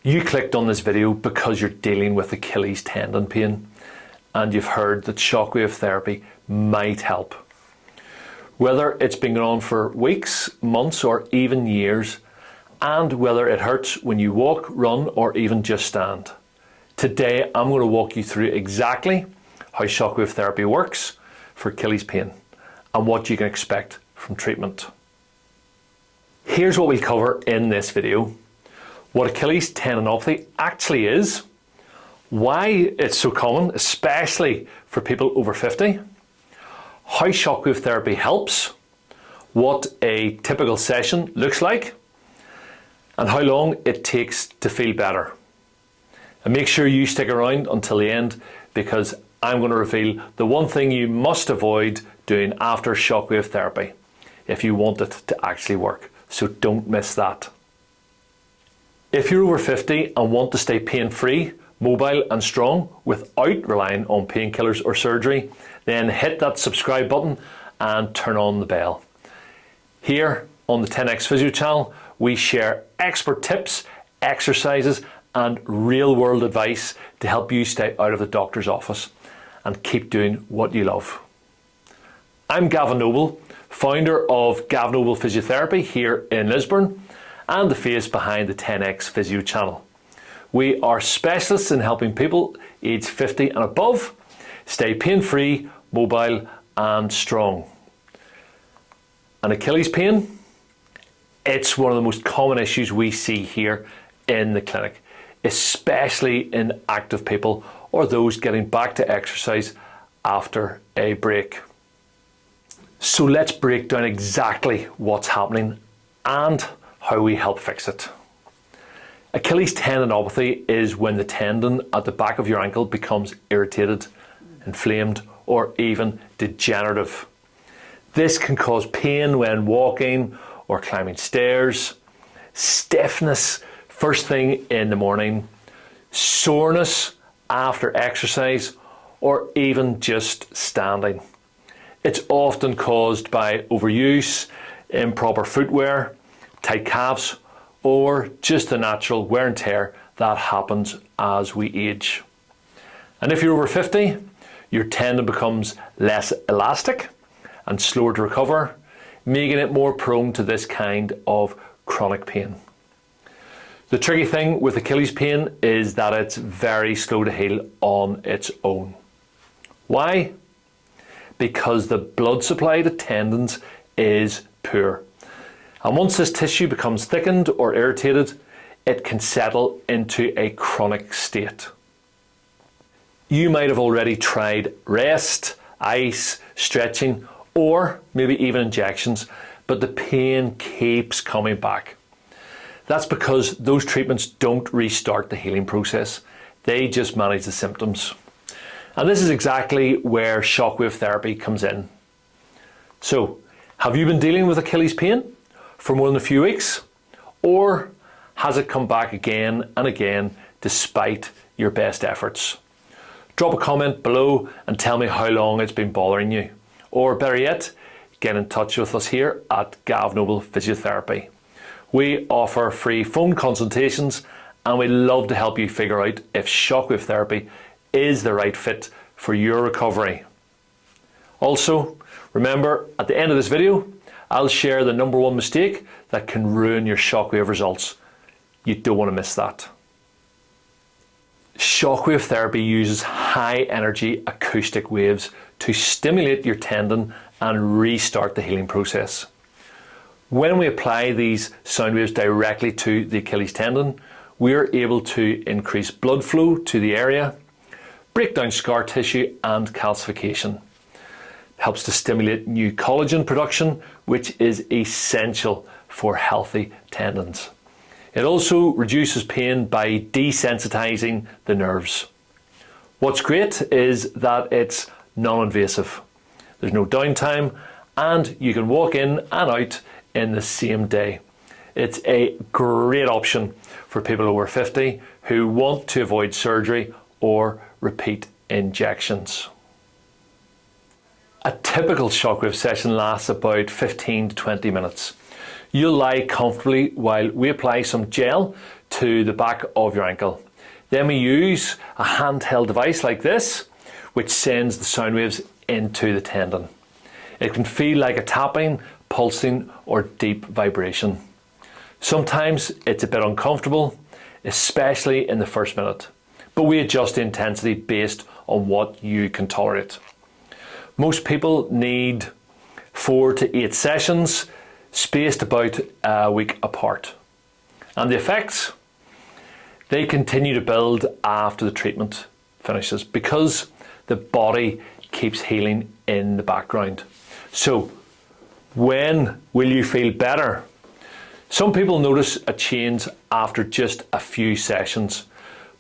You clicked on this video because you're dealing with Achilles tendon pain and you've heard that shockwave therapy might help. Whether it's been going on for weeks, months, or even years, and whether it hurts when you walk, run, or even just stand. Today, I'm going to walk you through exactly how shockwave therapy works for Achilles pain and what you can expect from treatment. Here's what we'll cover in this video: what Achilles tendinopathy actually is, why it's so common, especially for people over 50, how shockwave therapy helps, what a typical session looks like, and how long it takes to feel better. And make sure you stick around until the end, because I'm going to reveal the one thing you must avoid doing after shockwave therapy if you want it to actually work. So don't miss that. If you're over 50 and want to stay pain-free, mobile and strong without relying on painkillers or surgery, then hit that subscribe button and turn on the bell. Here on the 10X Physio channel, we share expert tips, exercises, and real-world advice to help you stay out of the doctor's office and keep doing what you love. I'm Gavin Noble, founder of Gav Noble Physiotherapy here in Lisburn, and the face behind the 10X Physio channel. We are specialists in helping people aged 50 and above stay pain-free, mobile and strong. And Achilles pain, it's one of the most common issues we see here in the clinic, especially in active people or those getting back to exercise after a break. So let's break down exactly what's happening and how we help fix it. Achilles tendinopathy is when the tendon at the back of your ankle becomes irritated, inflamed, or even degenerative. This can cause pain when walking or climbing stairs, stiffness first thing in the morning, soreness after exercise, or even just standing. It's often caused by overuse, improper footwear, tight calves, or just the natural wear and tear that happens as we age. And if you're over 50, your tendon becomes less elastic and slower to recover, making it more prone to this kind of chronic pain. The tricky thing with Achilles pain is that it's very slow to heal on its own. Why? Because the blood supply to tendons is poor. And once this tissue becomes thickened or irritated, it can settle into a chronic state. You might have already tried rest, ice, stretching, or maybe even injections, but the pain keeps coming back. That's because those treatments don't restart the healing process. They just manage the symptoms. And this is exactly where shockwave therapy comes in. So, have you been dealing with Achilles pain for more than a few weeks? Or has it come back again and again despite your best efforts? Drop a comment below and tell me how long it's been bothering you. Or better yet, get in touch with us here at Gav Noble Physiotherapy. We offer free phone consultations and we love to help you figure out if shockwave therapy is the right fit for your recovery. Also, remember, at the end of this video, I'll share the #1 mistake that can ruin your shockwave results. You don't want to miss that. Shockwave therapy uses high energy acoustic waves to stimulate your tendon and restart the healing process. When we apply these sound waves directly to the Achilles tendon, we are able to increase blood flow to the area, break down scar tissue and calcification. It helps to stimulate new collagen production, which is essential for healthy tendons. It also reduces pain by desensitizing the nerves. What's great is that it's non-invasive. There's no downtime and you can walk in and out in the same day. It's a great option for people over 50 who want to avoid surgery or repeat injections. A typical shockwave session lasts about 15 to 20 minutes. You'll lie comfortably while we apply some gel to the back of your ankle. Then we use a handheld device like this, which sends the sound waves into the tendon. It can feel like a tapping, pulsing, or deep vibration. Sometimes it's a bit uncomfortable, especially in the first minute, but we adjust the intensity based on what you can tolerate. Most people need 4 to 8 sessions, spaced about a week apart. And the effects? They continue to build after the treatment finishes because the body keeps healing in the background. So, when will you feel better? Some people notice a change after just a few sessions,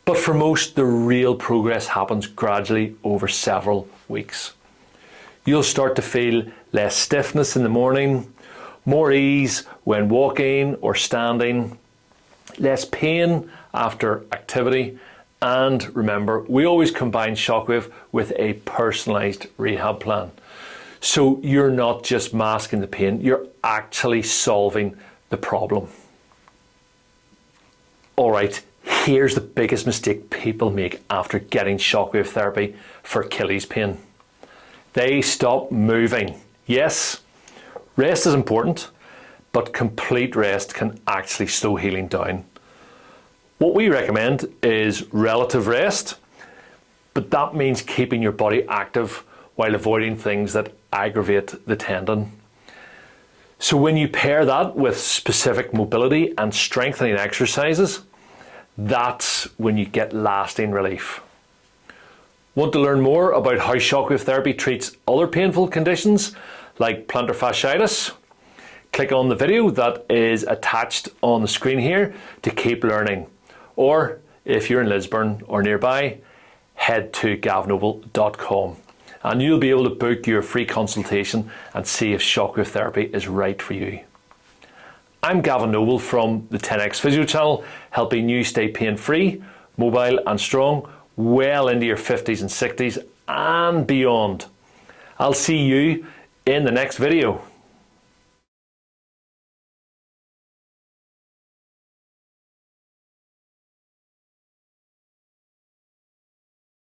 but for most, the real progress happens gradually over several weeks. You'll start to feel less stiffness in the morning, more ease when walking or standing, less pain after activity, and remember, we always combine Shockwave with a personalised rehab plan. So you're not just masking the pain, you're actually solving the problem. All right, here's the biggest mistake people make after getting Shockwave therapy for Achilles pain. They stop moving. Yes, rest is important, but complete rest can actually slow healing down. What we recommend is relative rest, but that means keeping your body active while avoiding things that aggravate the tendon. So when you pair that with specific mobility and strengthening exercises, that's when you get lasting relief. Want to learn more about how Shockwave therapy treats other painful conditions like plantar fasciitis? Click on the video that is attached on the screen here to keep learning. Or if you're in Lisburn or nearby, head to gavnoble.com and you'll be able to book your free consultation and see if Shockwave therapy is right for you. I'm Gavin Noble from the 10X Physio channel, helping you stay pain-free, mobile and strong, well into your 50s and 60s and beyond. I'll see you in the next video.